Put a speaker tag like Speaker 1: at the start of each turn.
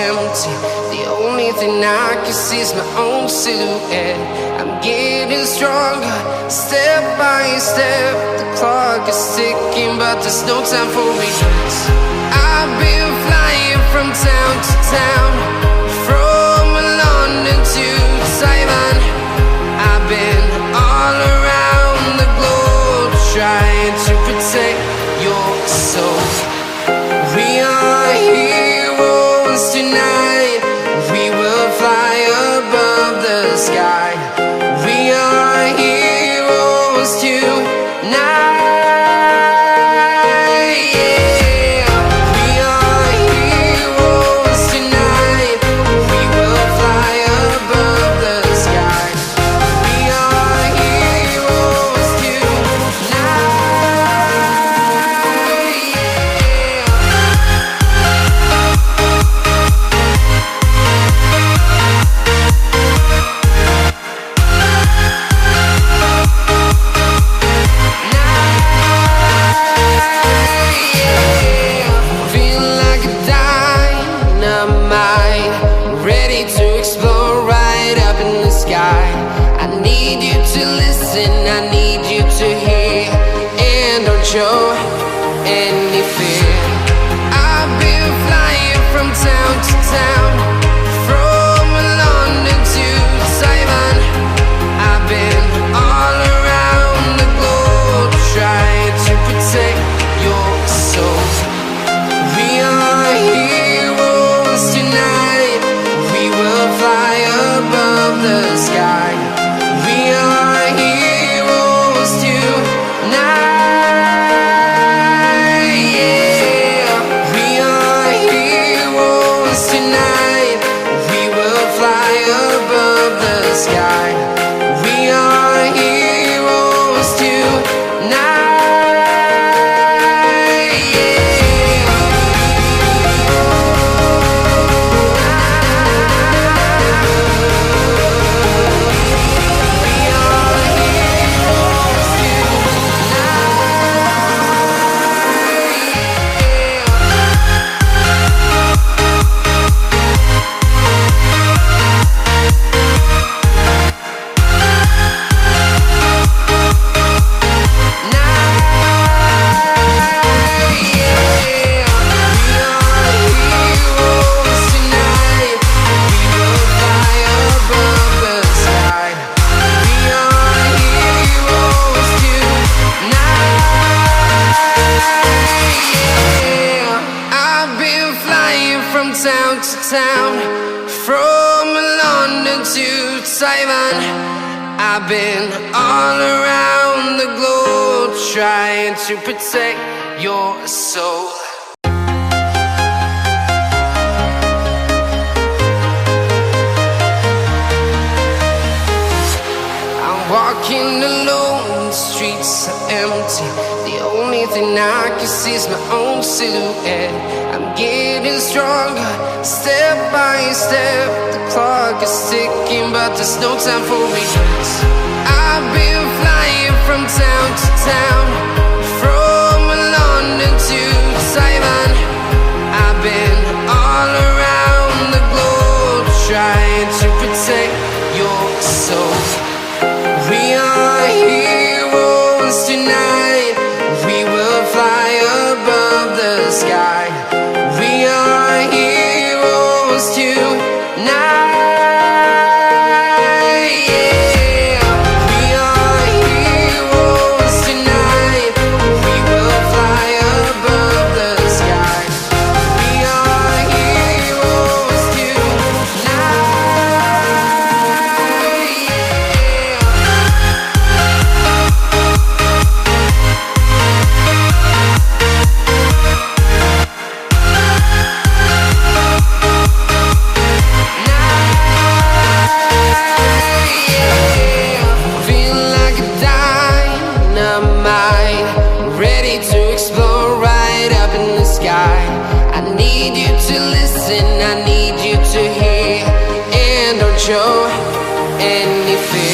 Speaker 1: empty. The only thing I can see is my own silhouette. I'm getting stronger, step by step. The clock is ticking, but there's no time for regrets. I've been flying from town to town, from London to Taiwan. I've been all around the globe, trying to protect your soul. We are heroes tonight. We will fly above the sky. We are heroes tonight. Show any fear. I've been flying from town to town, from London to Taiwan. I've been all around the globe, trying to protect your soul. We are heroes tonight. We will fly above the sky. We are heroes tonight. I've been all around the globe, trying to protect your soul. I'm walking alone, the streets are empty. The only thing I can see is my own silhouette. I'm getting stronger, step by step. The clock is ticking, but there's no time for regrets. I've been flying from town to town, from London to Taiwan. I've been all around the globe, trying to protect your soul. We are heroes tonight. We will fly above the sky. We are heroes tonight. Show any fear.